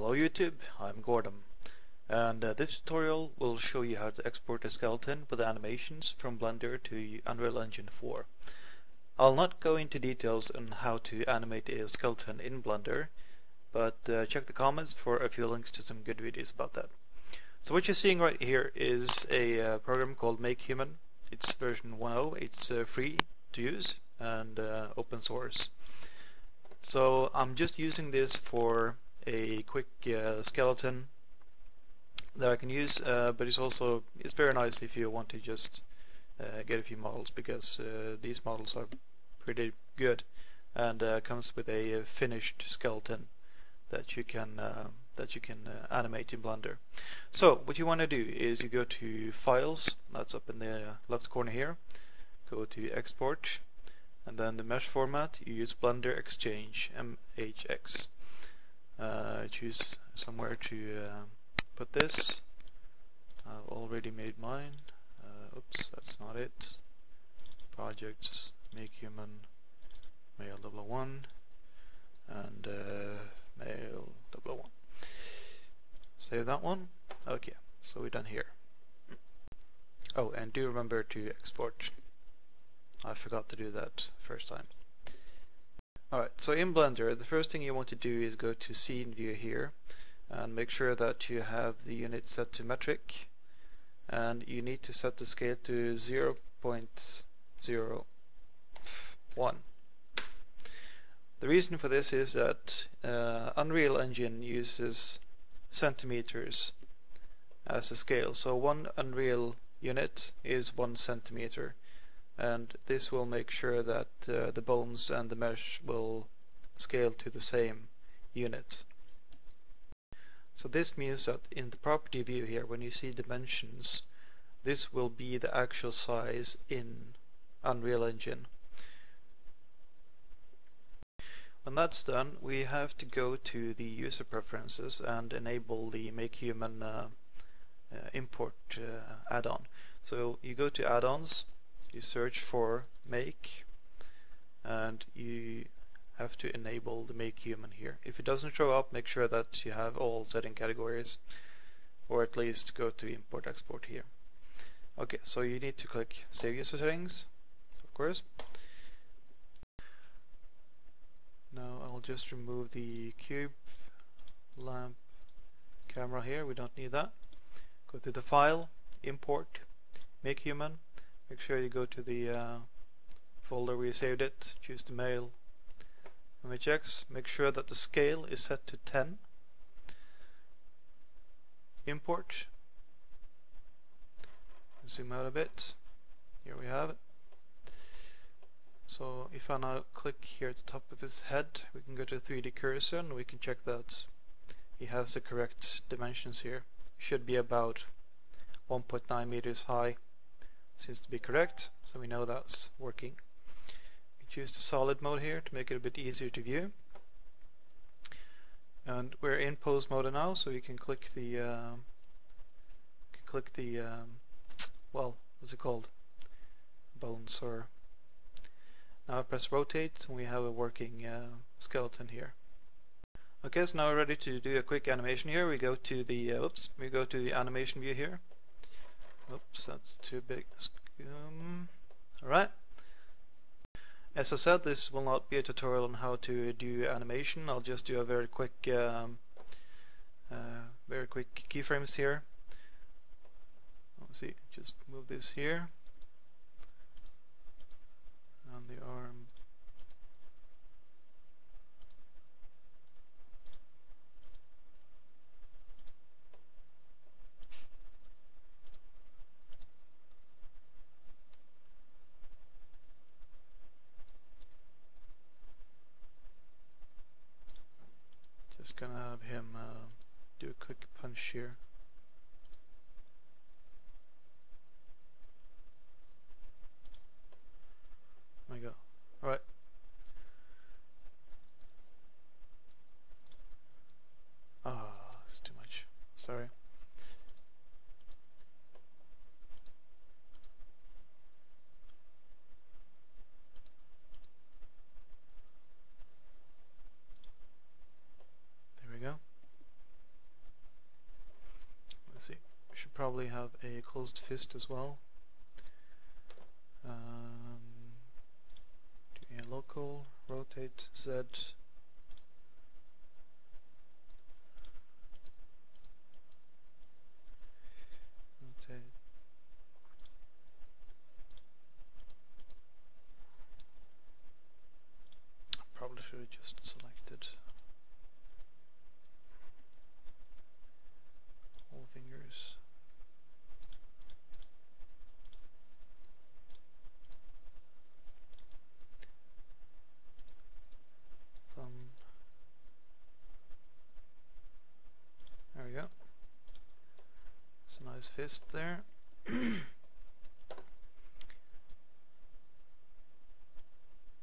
Hello YouTube, I'm Gordon, and this tutorial will show you how to export a skeleton with animations from Blender to Unreal Engine 4. I'll not go into details on how to animate a skeleton in Blender, but check the comments for a few links to some good videos about that. So what you're seeing right here is a program called MakeHuman. It's version 1.0, it's free to use and open source. So I'm just using this for a quick skeleton that I can use, but it's very nice if you want to just get a few models, because these models are pretty good and comes with a finished skeleton that you can animate in Blender. So what you want to do is you go to Files, that's up in the left corner here, go to Export, and then the mesh format, you use Blender Exchange, MHX. Choose somewhere to put this. I've already made mine. Oops, that's not it. Projects, MakeHuman, Male 001, and Male 001. Save that one. Okay, so we're done here. Oh, and do remember to export. I forgot to do that first time. Alright, so in Blender, the first thing you want to do is go to Scene View here and make sure that you have the unit set to metric, and you need to set the scale to 0.01. The reason for this is that Unreal Engine uses centimeters as a scale, so one Unreal unit is 1 centimeter. And this will make sure that the bones and the mesh will scale to the same unit. So this means that in the property view here, when you see dimensions, this will be the actual size in Unreal Engine. When that's done, we have to go to the user preferences and enable the MakeHuman import add-on. So you go to add-ons, you search for Make, and you have to enable the MakeHuman here. If it doesn't show up, make sure that you have all setting categories, or at least go to Import Export here. Okay, so you need to click Save User Settings, of course. Now I'll just remove the cube, lamp, camera here, we don't need that. Go to the File, Import, MakeHuman. Make sure you go to the folder where you saved it, choose the Male, MHX, make sure that the scale is set to 10, import, zoom out a bit, here we have it. So if I now click here at the top of his head, we can go to 3D cursor and we can check that he has the correct dimensions here. Should be about 1.9 meters high. Seems to be correct, so we know that's working. We choose the solid mode here to make it a bit easier to view. And we're in pose mode now, so you can click the well, what's it called? Bones, or now I press rotate and we have a working skeleton here. Okay, so now we're ready to do a quick animation here. We go to the animation view here. Oops, that's too big. Alright. As I said, this will not be a tutorial on how to do animation. I'll just do a very quick keyframes here. Let's see, just move this here. And the arm. Just gonna have him do a quick punch here. There we go. Alright. It's too much. Sorry. probably have a closed fist as well. Do a local, rotate Z. Rotate. Probably should have just selected all fingers. Thumb. There we go. It's a nice fist there.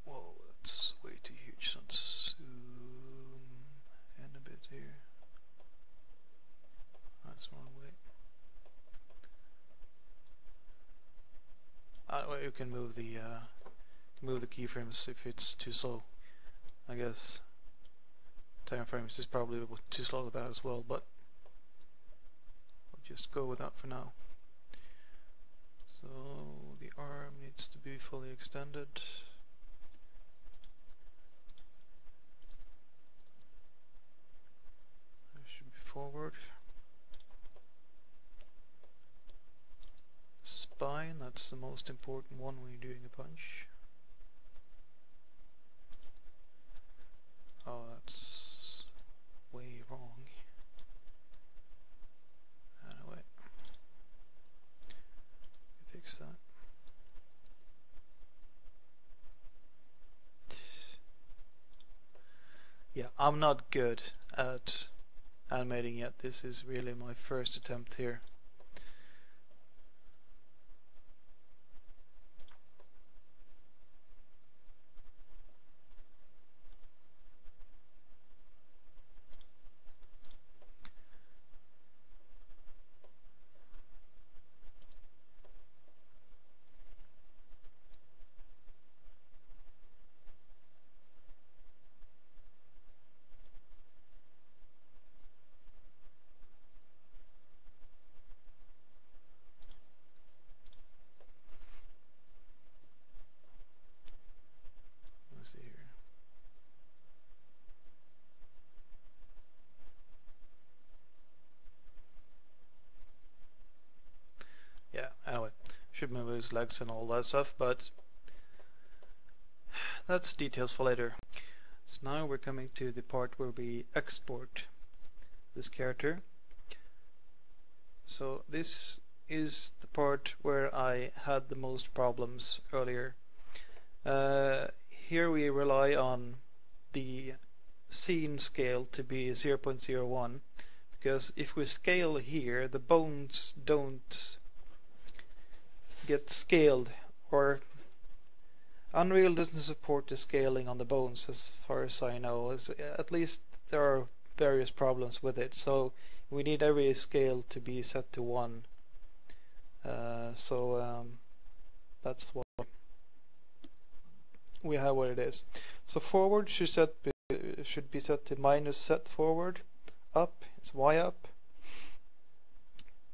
Whoa, that's way too huge. Let's zoom in a bit here. That's the wrong way. Well, you can move the keyframes if it's too slow. I guess time frames is probably too slow with that as well, but I'll just go with that for now. So the arm needs to be fully extended. It should be forward. Spine, that's the most important one when you're doing a punch. Oh, that's way wrong. Anyway, fix that. Yeah, I'm not good at animating yet. This is really my first attempt here. Let's see here. Yeah, anyway, should move his legs and all that stuff, but that's details for later. So now we're coming to the part where we export this character. So this is the part where I had the most problems earlier. Here we rely on the scene scale to be 0.01, because if we scale here, the bones don't get scaled, or Unreal doesn't support the scaling on the bones as far as I know. At least there are various problems with it, so we need every scale to be set to 1. That's what we have what it is. So forward should be set to minus set forward. Up is Y up.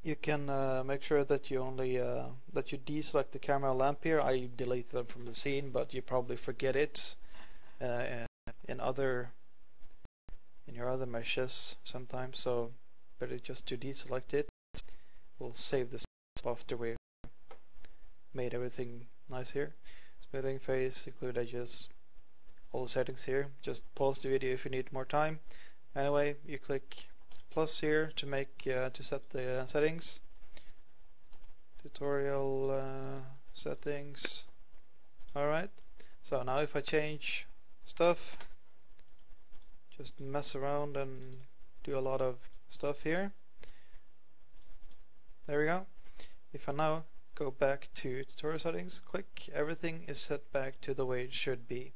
You can make sure that you only that you deselect the camera lamp here. I deleted them from the scene, but you probably forget it in your other meshes sometimes. So better just to deselect it. We'll save this after we made everything nice here. Smoothing face, include edges, all the settings here. Just pause the video if you need more time. Anyway, you click plus here to make to set the settings. Tutorial settings. Alright, so now if I change stuff, just mess around and do a lot of stuff here. There we go. If I now go back to tutorial settings, click, everything is set back to the way it should be.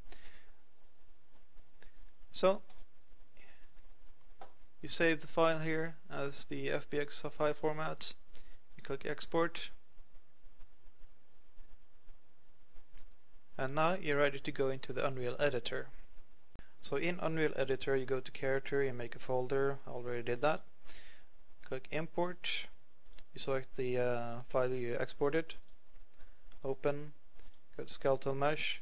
So you save the file here as the FBX file format. You click export, and now you're ready to go into the Unreal Editor. So in Unreal Editor you go to character, you make a folder. I already did that. Click import, You select the file you exported, open, go to skeletal mesh,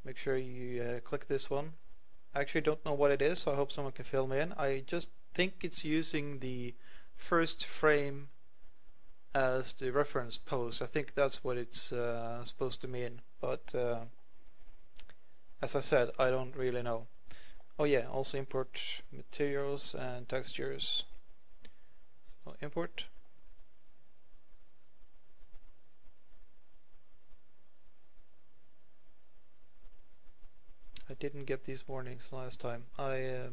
make sure you click this one. I actually don't know what it is, so I hope someone can fill me in. I just think it's using the first frame as the reference pose. I think that's what it's supposed to mean, but as I said, I don't really know. Oh yeah, also import materials and textures. So import. I didn't get these warnings last time. I'll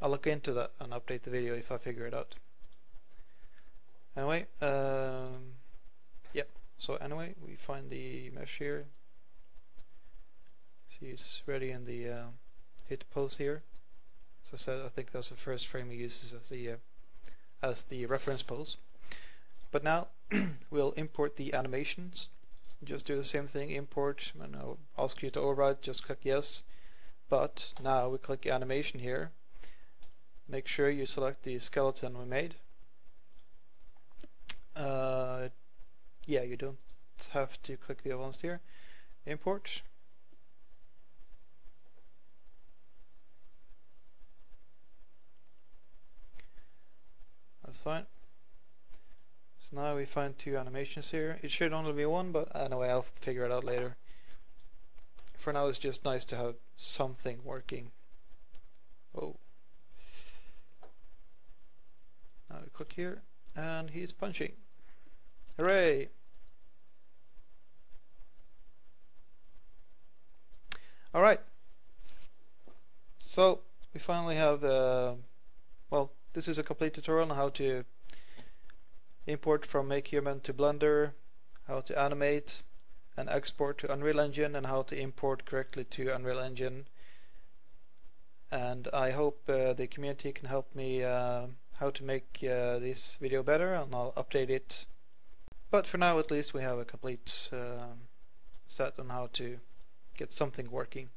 look into that and update the video if I figure it out. Anyway, yeah. So anyway, we find the mesh here. See, it's ready in the hit pose here. As I said, I think that's the first frame he uses as the reference pose. But now we'll import the animations. Just do the same thing, import, and I'll ask you to override, just click yes. But now we click animation here. Make sure you select the skeleton we made. Yeah, you don't have to click the other ones here. Import. That's fine. So now we find two animations here. It should only be one, but anyway, I'll figure it out later. For now, it's just nice to have something working. Oh. Now we click here, and he's punching. Hooray! Alright. So, we finally have, well, this is a complete tutorial on how to import from MakeHuman to Blender, how to animate and export to Unreal Engine, and how to import correctly to Unreal Engine. And I hope the community can help me how to make this video better, and I'll update it. But for now, at least, we have a complete set on how to get something working.